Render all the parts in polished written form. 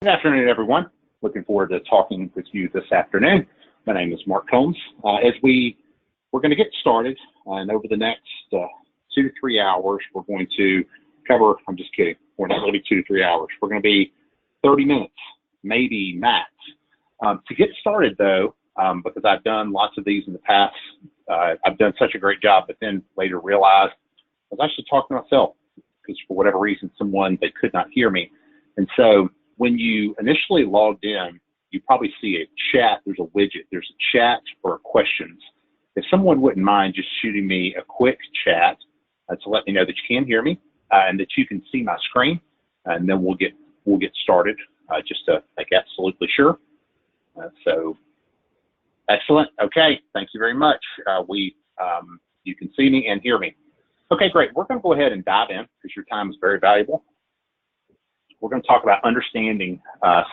Good afternoon, everyone. Looking forward to talking with you this afternoon. My name is Mark Combs. We're going to get started, and over the next 2 to 3 hours, we're going to cover, I'm just kidding, we're not going to be 2 to 3 hours. We're going to be 30 minutes, maybe max. To get started, though, because I've done lots of these in the past, I've done such a great job, but then later realized I was actually talking to myself because for whatever reason, they could not hear me. And so when you initially logged in, you probably see a chat. There's a widget. There's a chat for questions. If someone wouldn't mind just shooting me a quick chat to let me know that you can hear me and that you can see my screen, and then we'll get started just to make absolutely sure. So excellent. Okay, thank you very much. You can see me and hear me. Okay, great. We're going to go ahead and dive in because your time is very valuable. We're going to talk about understanding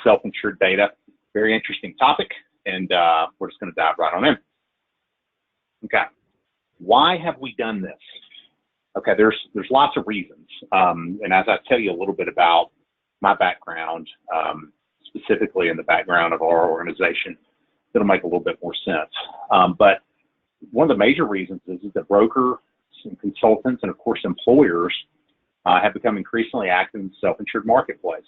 self-insured data. Very interesting topic, and we're just going to dive right on in. Okay, why have we done this? Okay, there's lots of reasons, and as I tell you a little bit about my background, specifically in the background of our organization, it'll make a little bit more sense. But one of the major reasons is that brokers and consultants and, of course, employers have become increasingly active in the self-insured marketplace.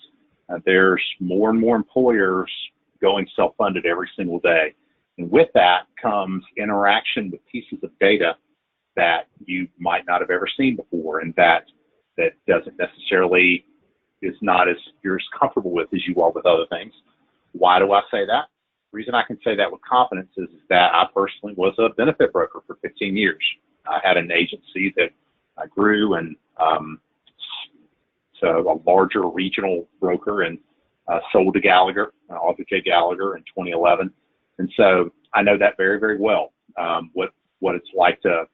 There's more and more employers going self-funded every single day. And with that comes interaction with pieces of data that you might not have ever seen before, and that doesn't necessarily is not as you're as comfortable with as you are with other things. Why do I say that? The reason I can say that with confidence is that I personally was a benefit broker for 15 years. I had an agency that I grew and so a larger regional broker, and sold to Gallagher, Arthur J. Gallagher in 2011. And so I know that very, very well, what it's like to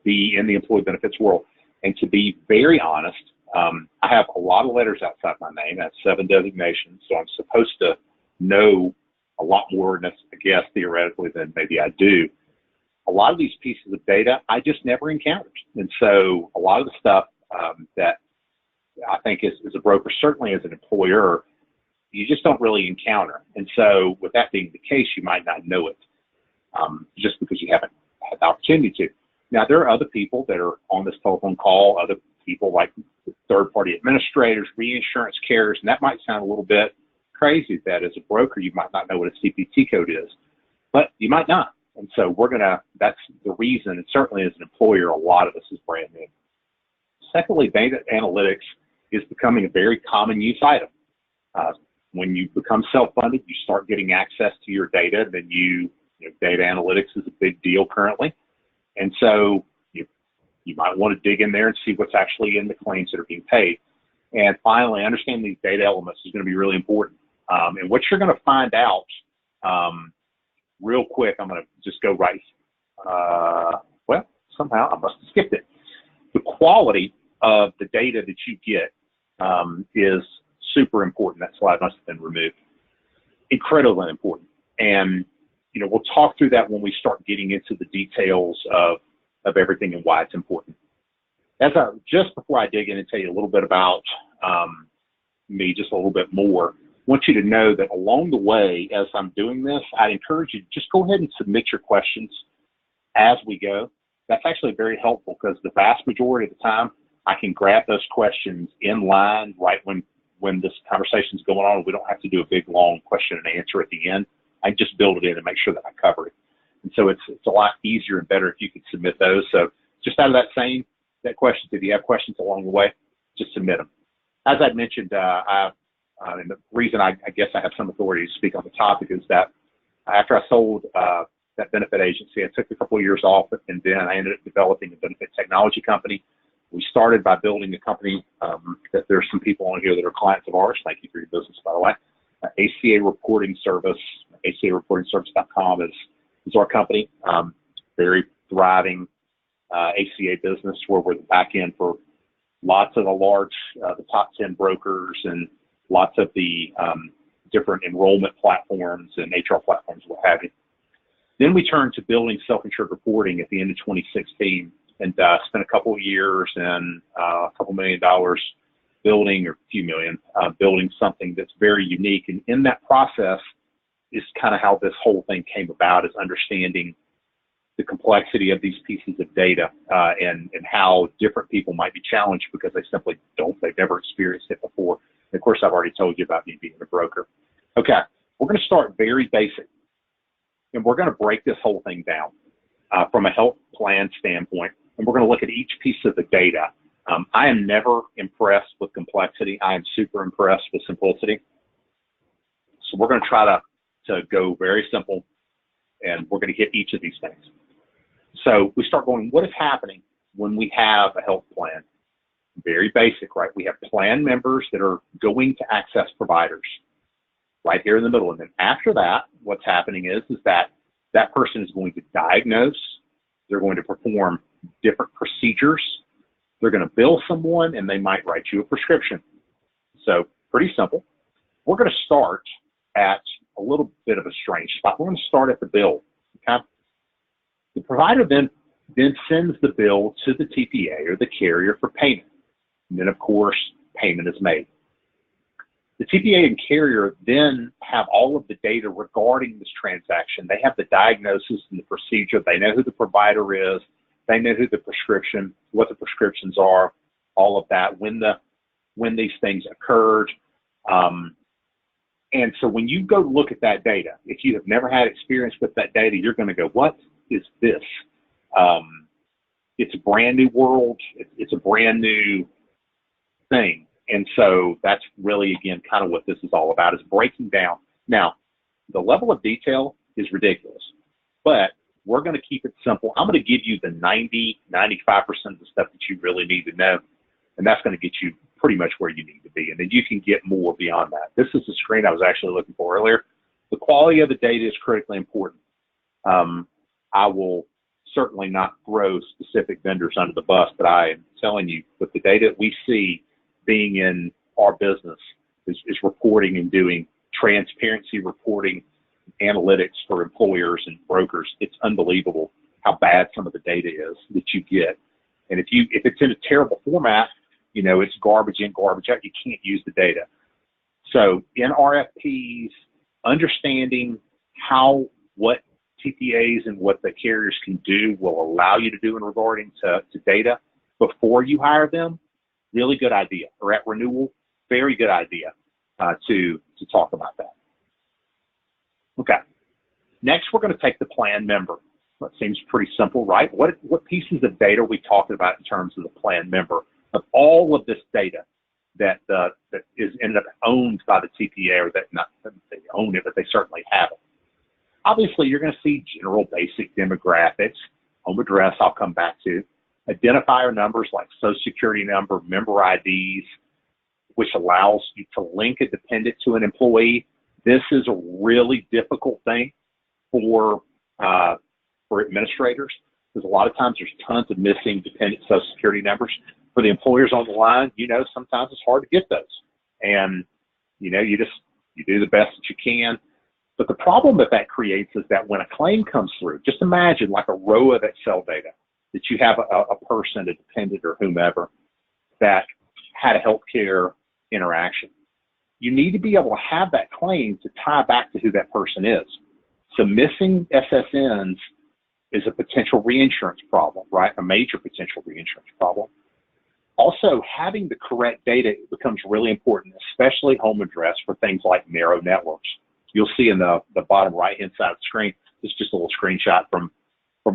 be in the employee benefits world. And to be very honest, I have a lot of letters outside my name. I have 7 designations, so I'm supposed to know a lot more, I guess, theoretically, than maybe I do. A lot of these pieces of data I just never encountered. And so a lot of the stuff that I think as a broker, certainly as an employer, you just don't really encounter. And so with that being the case, you might not know it just because you haven't had the opportunity to. Now, there are other people that are on this telephone call, other people like third-party administrators, reinsurance carriers, and that might sound a little bit crazy that as a broker, you might not know what a CPT code is, but you might not. And so that's the reason, and certainly as an employer, a lot of this is brand new. Secondly, data analytics is becoming a very common use item. When you become self-funded, you start getting access to your data, then data analytics is a big deal currently. And so you might want to dig in there and see what's actually in the claims that are being paid. And finally, understanding these data elements is going to be really important. And what you're going to find out real quick, I'm going to just go right. Well, somehow I must have skipped it. The quality of the data that you get is super important. That slide must have been removed. Incredibly important. And, we'll talk through that when we start getting into the details of everything and why it's important. Just before I dig in and tell you a little bit about me, just a little bit more, I want you to know that along the way, as I'm doing this, I'd encourage you to just go ahead and submit your questions as we go. That's actually very helpful because the vast majority of the time, I can grab those questions in line right when this conversation is going on. We don't have to do a big, long question and answer at the end. I can just build it in and make sure that I cover it. And so it's a lot easier and better if you could submit those. So just out of that question, if you have questions along the way, just submit them. As I mentioned, and the reason I guess I have some authority to speak on the topic is that after I sold that benefit agency, I took a couple of years off, and then I ended up developing a benefit technology company. We started by building a company that there's some people on here that are clients of ours. Thank you for your business, by the way. ACA Reporting Service, ACAReportingService.com is our company. Very thriving ACA business where we're the back end for lots of the top 10 brokers and lots of the different enrollment platforms and HR platforms, what have you. Then we turned to building self-insured reporting at the end of 2016 and spent a couple of years and a couple $1 million building, or a few million, building something that's very unique. And in that process is kind of how this whole thing came about, is understanding the complexity of these pieces of data and how different people might be challenged because they've never experienced it before. And of course, I've already told you about me being a broker. Okay, we're going to start very basic, and we're going to break this whole thing down from a health plan standpoint, and we're going to look at each piece of the data. I am never impressed with complexity. I am super impressed with simplicity. So we're going to try to go very simple, and we're going to hit each of these things. So we start going, what is happening when we have a health plan? Very basic, right? We have plan members that are going to access providers right here in the middle. And then after that, what's happening is that person is going to diagnose, they're going to perform different procedures, they're going to bill someone, and they might write you a prescription. So pretty simple. We're going to start at a little bit of a strange spot. We're going to start at the bill, okay? The provider then sends the bill to the TPA or the carrier for payment. And then, of course, payment is made. The TPA and carrier then have all of the data regarding this transaction. They have the diagnosis and the procedure. They know who the provider is. They know who what the prescriptions are, all of that, when these things occurred. And so when you go look at that data, if you have never had experience with that data, you're going to go, what is this? It's a brand new world. It's a brand new thing. And so that's really, again, kind of what this is all about, is breaking down. Now, the level of detail is ridiculous, but we're going to keep it simple. I'm going to give you the 90, 95% of the stuff that you really need to know, and that's going to get you pretty much where you need to be. And then you can get more beyond that. This is the screen I was actually looking for earlier. The quality of the data is critically important. I will certainly not throw specific vendors under the bus, but I am telling you, with the data that we see being in our business is reporting and doing transparency reporting, analytics for employers and brokers. It's unbelievable how bad some of the data is that you get. And if it's in a terrible format, it's garbage in, garbage out. You can't use the data. So in RFPs, understanding what TPAs and what the carriers can do will allow you to do in regarding to data before you hire them, really good idea. Or at renewal, very good idea to talk about that. Okay. Next, we're going to take the plan member. That seems pretty simple, right? What pieces of data are we talking about in terms of the plan member? Of all of this data that is ended up owned by the TPA, or that not they own it, but they certainly have it. Obviously, you're going to see general basic demographics, home address I'll come back to, identifier numbers like social security number, member IDs, which allows you to link a dependent to an employee. This is a really difficult thing for administrators, because a lot of times there's tons of missing dependent social security numbers. For the employers on the line, sometimes it's hard to get those. And, you do the best that you can. But the problem that creates is that when a claim comes through, just imagine like a row of Excel data that you have a person, a dependent or whomever, that had a healthcare interaction. You need to be able to have that claim to tie back to who that person is. So missing SSNs is a potential reinsurance problem, right? A major potential reinsurance problem. Also, having the correct data becomes really important, especially home address for things like narrow networks. You'll see in the bottom right-hand side of the screen, it's just a little screenshot from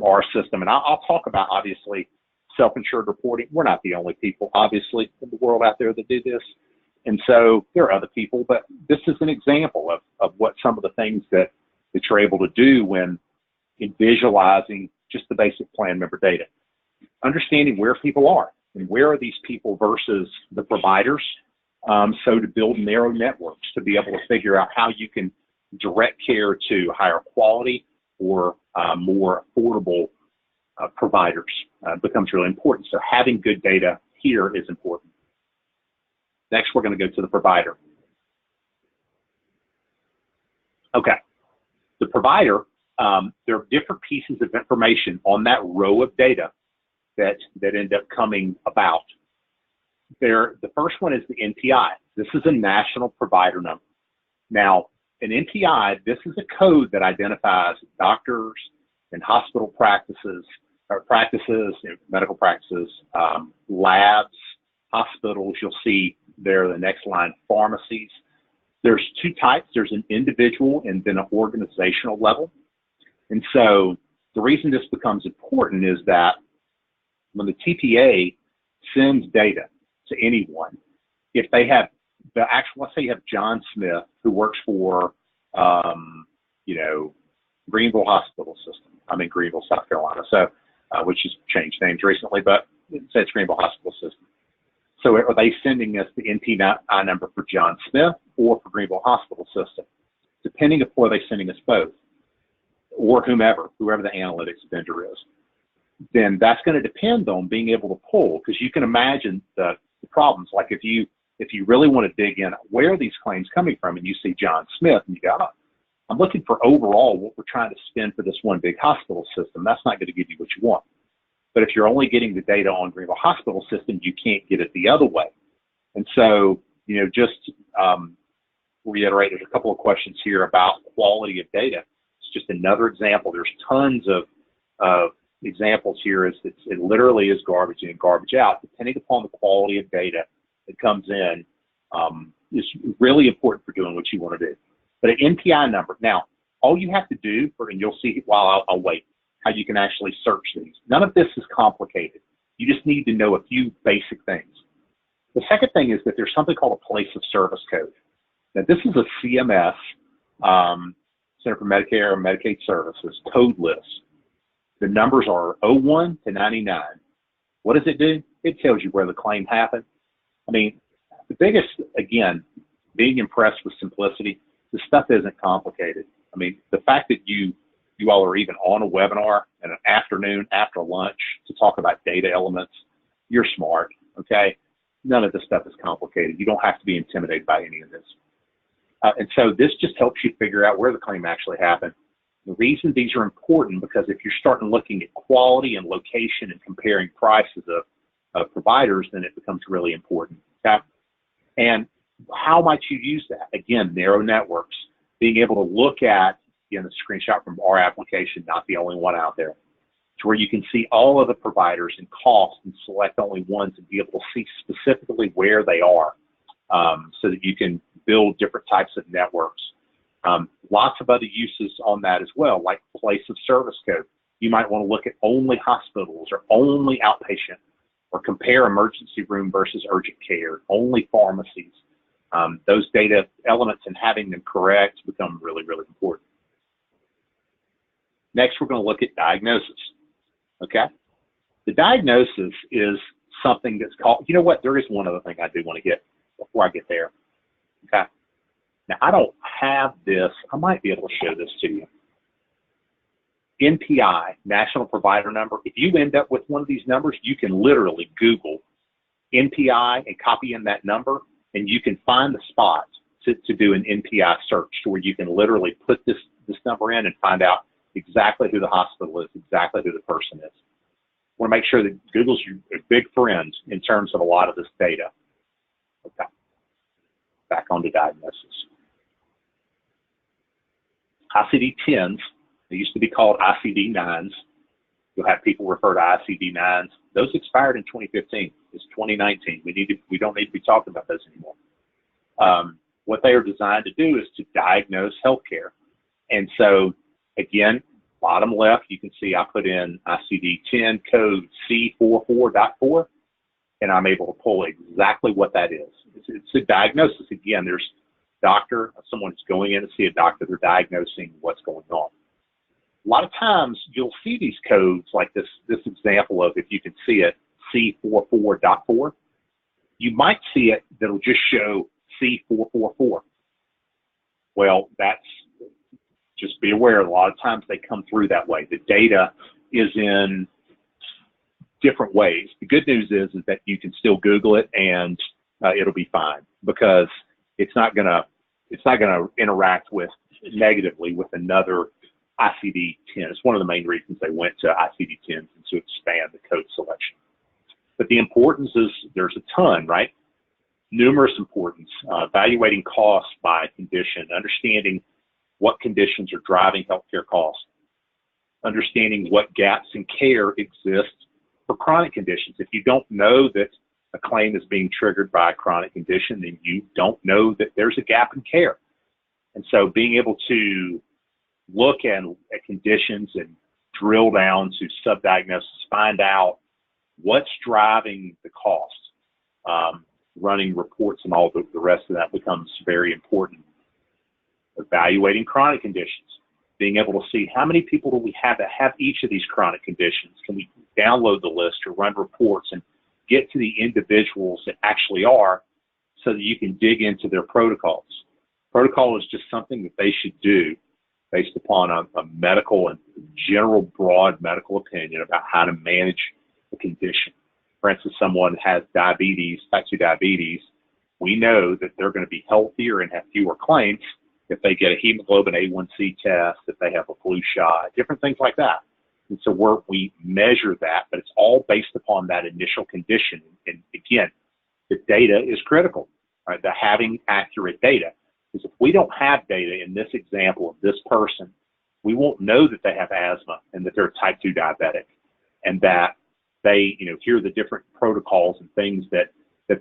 our system. And I'll talk about, obviously, self-insured reporting. We're not the only people, obviously, in the world out there that do this. And so there are other people, but this is an example of what some of the things that you're able to do when in visualizing just the basic plan member data. Understanding where people are and where are these people versus the providers. So to build narrow networks, to be able to figure out how you can direct care to higher quality or more affordable providers becomes really important. So having good data here is important. Next, we're going to go to the provider. Okay, the provider, there are different pieces of information on that row of data that end up coming about. the first one is the NPI. This is a national provider number. Now, an NPI, this is a code that identifies doctors and hospital practices, or medical practices, labs, hospitals. You'll see there the next line, pharmacies. There's two types. There's an individual and then an organizational level. And so the reason this becomes important is that when the TPA sends data to anyone, if they have the actual, let's say you have John Smith who works for, Greenville Hospital System. I'm in Greenville, South Carolina, so which has changed names recently, but it says Greenville Hospital System. So are they sending us the NPI number for John Smith or for Greenville Hospital System? Depending upon, are they sending us both, or whoever the analytics vendor is? Then that's going to depend on being able to pull, because you can imagine the problems. Like if you really want to dig in, where are these claims coming from, and you see John Smith, and you go, oh, I'm looking for overall what we're trying to spend for this one big hospital system. That's not going to give you what you want. But if you're only getting the data on Greenville Hospital System, you can't get it the other way. And so, just reiterated a couple of questions here about quality of data. It's just another example. There's tons of examples here. It literally is garbage in, garbage out, depending upon the quality of data that comes in. Is really important for doing what you want to do. But an NPI number, now, all you have to do, and you'll see while I'll wait, how you can actually search these. None of this is complicated. You just need to know a few basic things. The second thing is that there's something called a place of service code. Now, this is a CMS, Center for Medicare and Medicaid Services, code list. The numbers are 01 to 99. What does it do? It tells you where the claim happened. I mean, the biggest, again, being impressed with simplicity, this stuff isn't complicated. I mean, the fact that you all are even on a webinar in an afternoon after lunch to talk about data elements, you're smart, okay? None of this stuff is complicated. You don't have to be intimidated by any of this. And so this just helps you figure out where the claim actually happened. The reason these are important, because if you're starting looking at quality and location and comparing prices of providers, then it becomes really important, okay? And how might you use that? Again, narrow networks, being able to look at, again, the screenshot from our application, not the only one out there, to where you can see all of the providers and costs and select only ones and be able to see specifically where they are, so that you can build different types of networks. Lots of other uses on that as well, like place of service code. You might want to look at only hospitals or only outpatient, or compare emergency room versus urgent care, only pharmacies. Those data elements and having them correct become really, really important. Next, we're going to look at diagnosis, okay? The diagnosis is something that's called, you know what, there is one other thing I do want to get before I get there, okay? Now, I don't have this. I might be able to show this to you. NPI, National Provider Number. If you end up with one of these numbers, you can literally Google NPI and copy in that number, and you can find the spot to do an NPI search, to where you can literally put this number in and find out exactly who the hospital is, exactly who the person is. I want to make sure that Google's your big friend in terms of a lot of this data. Okay, back on to diagnosis. ICD-10s, they used to be called ICD-9s. You'll have people refer to ICD-9s. Those expired in 2015. It's 2019. We don't need to be talking about those anymore. What they are designed to do is to diagnose healthcare. And so, again, bottom left, you can see I put in ICD-10 code C44.4, and I'm able to pull exactly what that is. It's a diagnosis. Again, there's doctor, someone who's going in to see a doctor, they're diagnosing what's going on. A lot of times you'll see these codes like this example of, if you can see it, C44.4. You might see it that'll just show C444. Well, that's, just be aware, a lot of times they come through that way. The data is in different ways. The good news is that you can still Google it and it'll be fine, because it's not gonna interact with negatively with another ICD-10. It's one of the main reasons they went to ICD-10, to expand the code selection. But the importance is there's a ton, right? Numerous importance, evaluating costs by condition, understanding what conditions are driving healthcare costs, understanding what gaps in care exist for chronic conditions. If you don't know that a claim is being triggered by a chronic condition, then you don't know that there's a gap in care. And so being able to look at conditions and drill down to subdiagnosis, find out what's driving the cost, running reports and all the rest of that becomes very important. Evaluating chronic conditions, being able to see how many people do we have that have each of these chronic conditions. Can we download the list or run reports and get to the individuals that actually are so that you can dig into their protocols. Protocol is just something that they should do based upon a medical and general broad medical opinion about how to manage a condition. For instance, someone has diabetes, type 2 diabetes, we know that they're going to be healthier and have fewer claims if they get a hemoglobin A1C test, if they have a flu shot, different things like that. And so we measure that, but it's all based upon that initial condition. And again, the data is critical, right? The having accurate data. Because if we don't have data in this example of this person, we won't know that they have asthma and that they're type 2 diabetic and that they, here are the different protocols and things that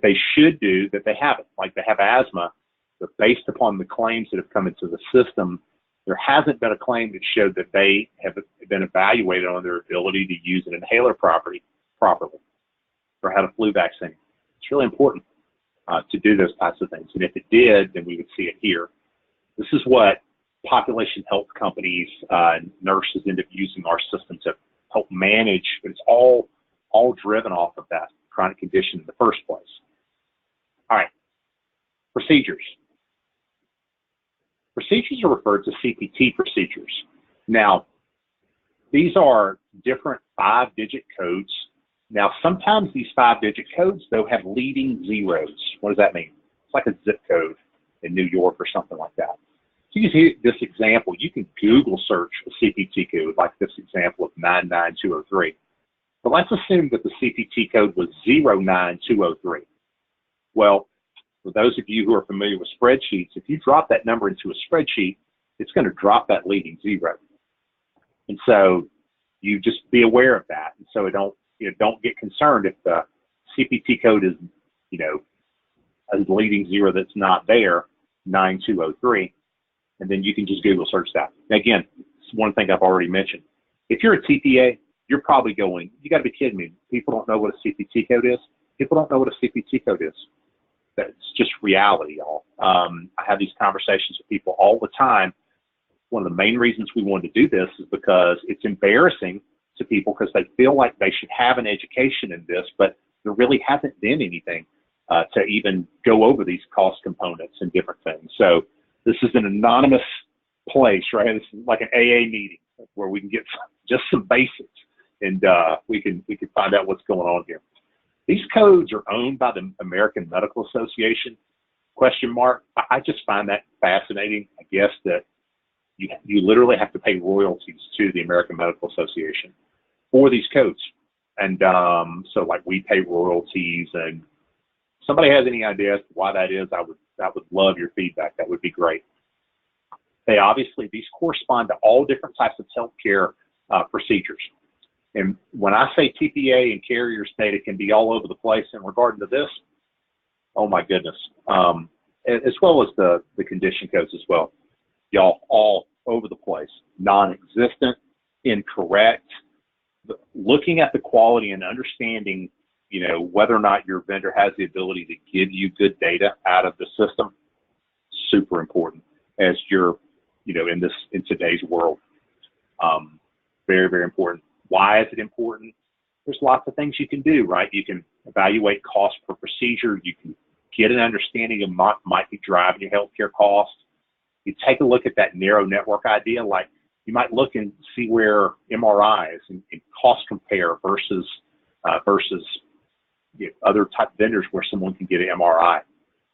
they should do that they haven't. Like they have asthma, but based upon the claims that have come into the system, there hasn't been a claim that showed that they have been evaluated on their ability to use an inhaler properly or had a flu vaccine. It's really important to do those types of things. And if it did, then we would see it here. This is what population health companies, nurses end up using our system to help manage, but it's all driven off of that chronic condition in the first place. All right, procedures. Procedures are referred to CPT procedures. Now, these are different 5-digit codes. Now, sometimes these 5-digit codes, though, have leading zeros. What does that mean? It's like a zip code in New York or something like that. So you see this example, you can Google search a CPT code, like this example of 99203. But let's assume that the CPT code was 09203. Well, for those of you who are familiar with spreadsheets, if you drop that number into a spreadsheet, it's going to drop that leading zero. And so you just be aware of that. And so don't get concerned if the CPT code is, a leading zero that's not there, 9203, and then you can just Google search that. Now, again, it's one thing I've already mentioned. If you're a TPA, you're probably going, you got to be kidding me. People don't know what a CPT code is. People don't know what a CPT code is. That's just reality, y'all. I have these conversations with people all the time. One of the main reasons we wanted to do this is because it's embarrassing to people because they feel like they should have an education in this, but there really hasn't been anything to even go over these cost components and different things. So this is an anonymous place, right? It's like an AA meeting where we can get just some basics and we can find out what's going on here. These codes are owned by the American Medical Association, ? I just find that fascinating. I guess that you literally have to pay royalties to the American Medical Association for these codes. And so like we pay royalties, and if somebody has any idea as to why that is, I would love your feedback. That would be great. These correspond to all different types of healthcare procedures. And when I say TPA and carriers data can be all over the place in regard to this, oh my goodness, as well as the condition codes as well. Y'all all over the place, non-existent, incorrect. Looking at the quality and understanding, whether or not your vendor has the ability to give you good data out of the system, super important as you're, in today's world. Very, very important. Why is it important? There's lots of things you can do, right? You can evaluate cost per procedure. You can get an understanding of what might be driving your healthcare costs. You take a look at that narrow network idea, like you might look and see where MRIs and cost compare versus other type vendors where someone can get an MRI.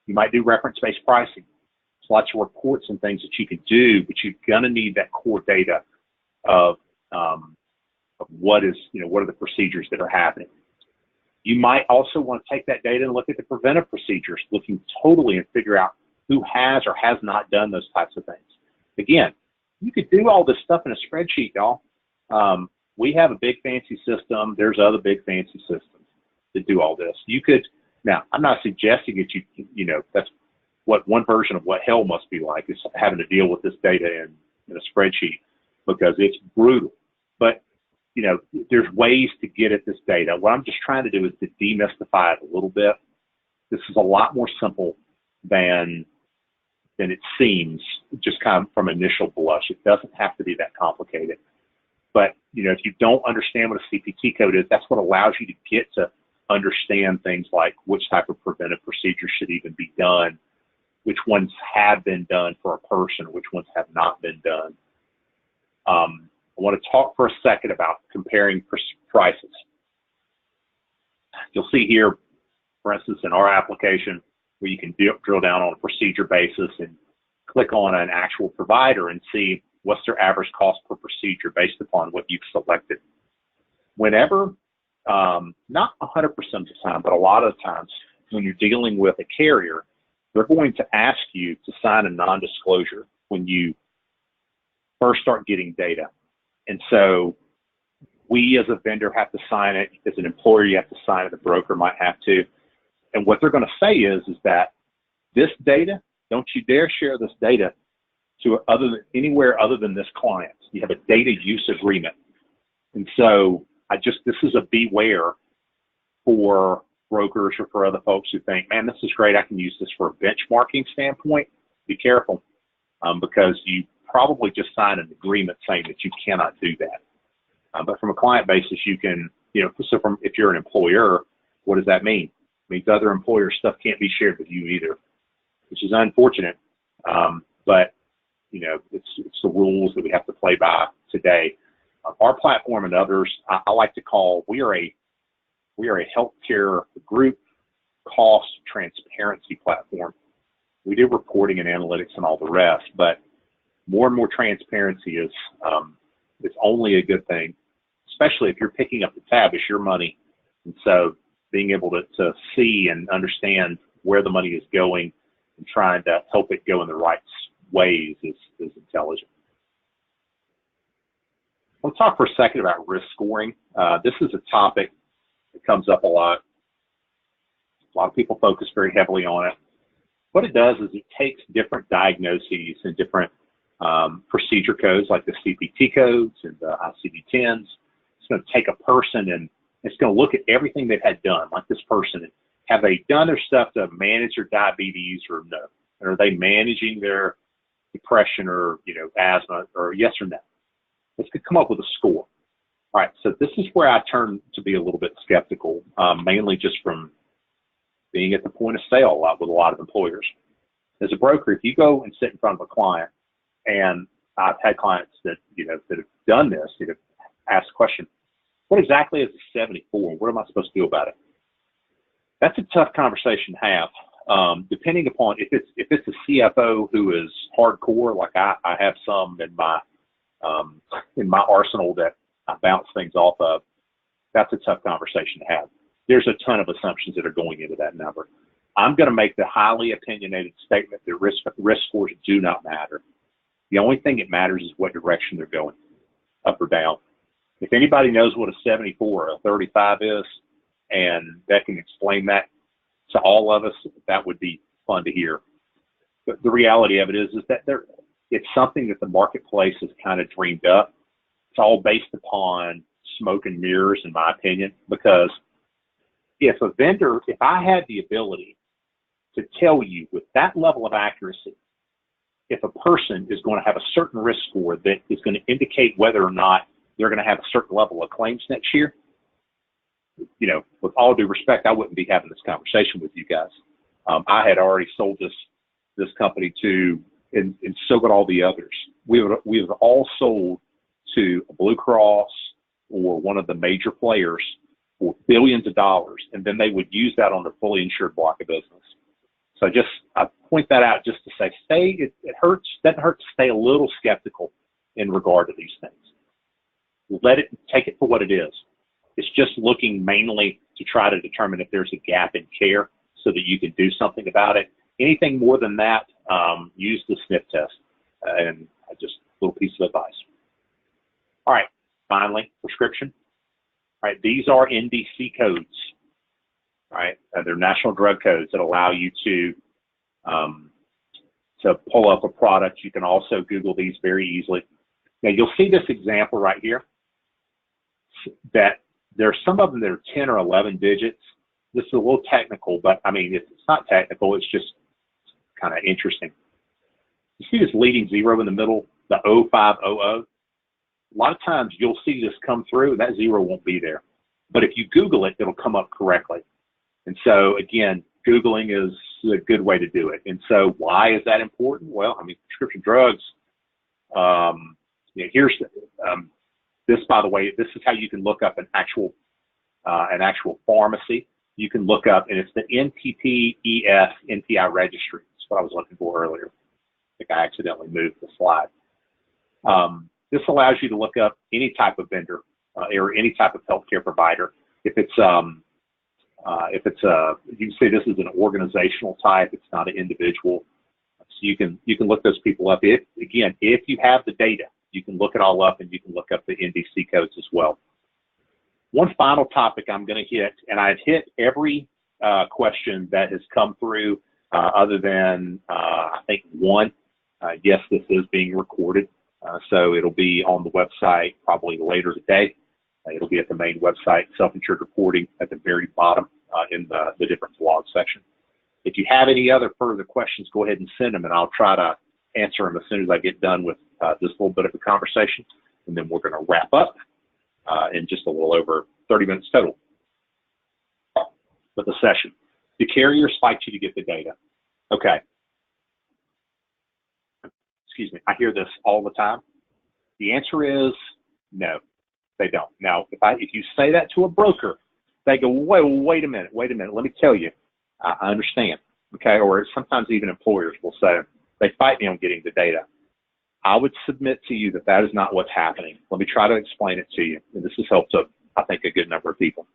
You might do reference-based pricing. There's lots of reports and things that you can do, but you're gonna need that core data of what are the procedures that are happening. You might also want to take that data and look at the preventive procedures, looking totally and figure out who has or has not done those types of things. Again, you could do all this stuff in a spreadsheet, y'all. We have a big fancy system. There's other big fancy systems that do all this. You could, now, I'm not suggesting that you know, that's what one version of what hell must be like, is having to deal with this data in a spreadsheet, because it's brutal. But, you know, there's ways to get at this data. What I'm just trying to do is to demystify it a little bit. This is a lot more simple than it seems, just kind of from initial blush. It doesn't have to be that complicated. But, you know, if you don't understand what a CPT code is, that's what allows you to get to understand things like which type of preventive procedure should even be done, which ones have been done for a person, which ones have not been done. I want to talk for a second about comparing prices. You'll see here, for instance, in our application, where you can drill down on a procedure basis and click on an actual provider and see what's their average cost per procedure based upon what you've selected. Whenever, not 100% of the time, but a lot of times when you're dealing with a carrier, they're going to ask you to sign a non-disclosure when you first start getting data. And so we as a vendor have to sign it. As an employer, you have to sign it. The broker might have to. And what they're going to say is that this data, don't you dare share this data to anywhere other than this client. You have a data use agreement. And so this is a beware for brokers or for other folks who think, man, this is great. I can use this for a benchmarking standpoint. Be careful, because you probably just signed an agreement saying that you cannot do that. But from a client basis, you can, you know, so if you're an employer, what does that mean? It means other employer stuff can't be shared with you either, which is unfortunate. But, you know, it's the rules that we have to play by today. Our platform and others, I like to call, we are a healthcare group cost transparency platform. We do reporting and analytics and all the rest, but more and more transparency is it's only a good thing, especially if you're picking up the tab. It's your money. And so being able to see and understand where the money is going and trying to help it go in the right ways is intelligent. Let's talk for a second about risk scoring. This is a topic that comes up a lot. A lot of people focus very heavily on it. What it does is it takes different diagnoses and different procedure codes like the CPT codes and the ICD10s. It's going to take a person and it's going to look at everything they've had done, like this person. Have they done their stuff to manage their diabetes or no? And are they managing their depression or, you know, asthma, or yes or no? It's going to come up with a score. All right, so this is where I turn to be a little bit skeptical, mainly just from being at the point of sale a lot with a lot of employers. As a broker, if you go and sit in front of a client, and I've had clients that, you know, that have done this, that have asked the question, what exactly is a 74? What am I supposed to do about it? That's a tough conversation to have, depending upon if it's a CFO who is hardcore, like I have some in my arsenal that I bounce things off of. That's a tough conversation to have. There's a ton of assumptions that are going into that number. I'm going to make the highly opinionated statement that risk scores do not matter. The only thing that matters is what direction they're going, up or down. If anybody knows what a 74 or a 35 is, and that can explain that to all of us, that would be fun to hear. But the reality of it is that it's something that the marketplace has kind of dreamed up. It's all based upon smoke and mirrors, in my opinion, because if I had the ability to tell you with that level of accuracy, if a person is going to have a certain risk score that is going to indicate whether or not they're going to have a certain level of claims next year, you know, with all due respect, I wouldn't be having this conversation with you guys. I had already sold this company to, and so got all the others. We have all sold to a Blue Cross or one of the major players for billions of dollars, and then they would use that on their fully insured block of business. So I point that out just to say, it doesn't hurt to stay a little skeptical in regard to these things. Take it for what it is. It's just looking mainly to try to determine if there's a gap in care so that you can do something about it. Anything more than that, use the sniff test. And just a little piece of advice. All right, finally, prescription. All right, these are NDC codes. All right, they're national drug codes that allow you to pull up a product. You can also Google these very easily. Now, you'll see this example right here, that there's some of them that are 10 or 11 digits. This is a little technical, but I mean, it's not technical, it's just kind of interesting. You see this leading zero in the middle, the 0500? A lot of times you'll see this come through, that zero won't be there. But if you Google it, it'll come up correctly. And so again, Googling is a good way to do it. And so why is that important? Well, I mean, prescription drugs, here's this, by the way, this is how you can look up an actual pharmacy. You can look up, and it's the NPPEF NPI registry. That's what I was looking for earlier. I think I accidentally moved the slide. This allows you to look up any type of vendor or any type of healthcare provider. If it's you can say this is an organizational type, it's not an individual. So you can look those people up. If you have the data, you can look it all up, and you can look up the NDC codes as well. One final topic I'm going to hit, and I've hit every question that has come through other than I think one. Yes, this is being recorded, so it'll be on the website probably later today. It'll be at the main website, Self Insured Reporting, at the very bottom in the different blog section. If you have any other further questions, go ahead and send them, and I'll try to answer them as soon as I get done with this little bit of a conversation, and then we're going to wrap up in just a little over 30 minutes total with the session. The carriers fight you to get the data. Okay. Excuse me. I hear this all the time. The answer is no, they don't. Now, if you say that to a broker, they go, wait a minute. Let me tell you. I understand. Okay. Or sometimes even employers will say, they fight me on getting the data. I would submit to you that that is not what's happening. Let me try to explain it to you. And this has helped, I think, a good number of people.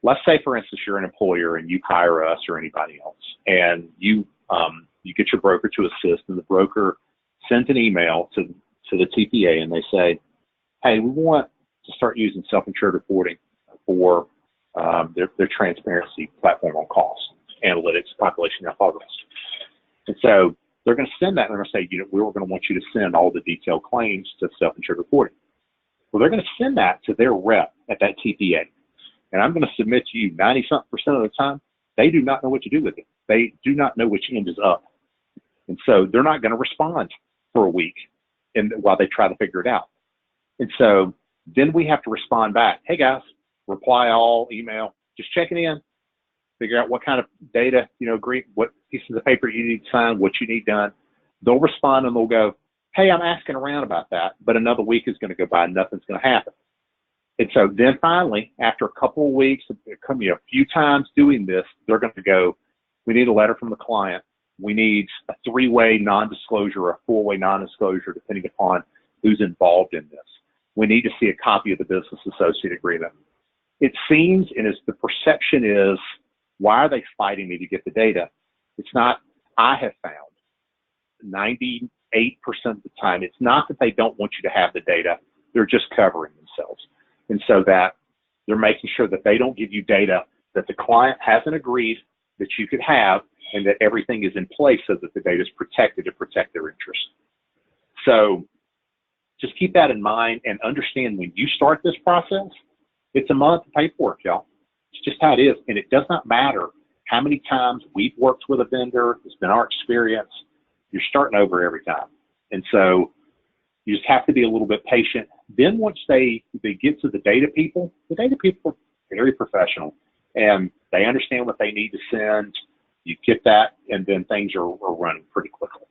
Let's say, for instance, you're an employer and you hire us or anybody else, and you get your broker to assist, and the broker sends an email to the TPA, and they say, hey, we want to start using self-insured reporting for their transparency platform on cost, analytics, population health algorithms. And so they're going to send that, and they're going to say, we're going to want you to send all the detailed claims to self-insured reporting. Well, they're going to send that to their rep at that TPA. And I'm going to submit to you 90-something% of the time, they do not know what to do with it. They do not know which end is up. And so they're not going to respond for a week while they try to figure it out. And so then we have to respond back. Hey, guys, reply all, email, just checking in, figure out what kind of data, agree, what pieces of paper you need to sign, what you need done. They'll respond, and they'll go, hey, I'm asking around about that, but another week is going to go by and nothing's going to happen. And so then finally, after a couple of weeks, a few times doing this, they're going to go, we need a letter from the client. We need a 3-way non-disclosure or a 4-way non-disclosure, depending upon who's involved in this. We need to see a copy of the business associate agreement. It seems, and as the perception is, why are they fighting me to get the data? It's not, I have found 98% of the time, it's not that they don't want you to have the data, they're just covering themselves. And so that they're making sure that they don't give you data that the client hasn't agreed that you could have, and that everything is in place so that the data is protected to protect their interests. So just keep that in mind and understand when you start this process, it's a month of paperwork, y'all. It's just how it is. And it does not matter how many times we've worked with a vendor, it's been our experience, you're starting over every time. And so you just have to be a little bit patient. Then once they get to the data people are very professional, and they understand what they need to send. You get that, and then things are running pretty quickly.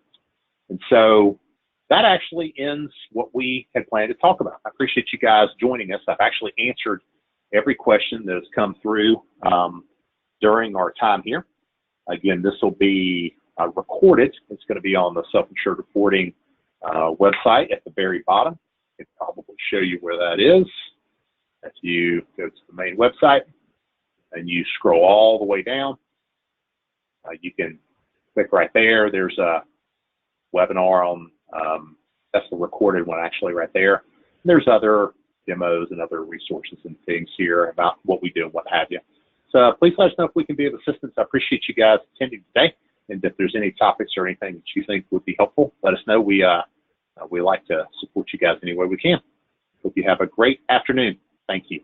And so that actually ends what we had planned to talk about. I appreciate you guys joining us. I've actually answered every question that has come through during our time here. Again, this will be recorded. It's going to be on the Self-Insured Reporting website at the very bottom. I can probably show you where that is. If you go to the main website and you scroll all the way down, you can click right there. There's a webinar on, that's the recorded one actually right there. There's other demos and other resources and things here about what we do and what have you. So please let us know if we can be of assistance. I appreciate you guys attending today. And if there's any topics or anything that you think would be helpful, let us know. We like to support you guys any way we can. Hope you have a great afternoon. Thank you.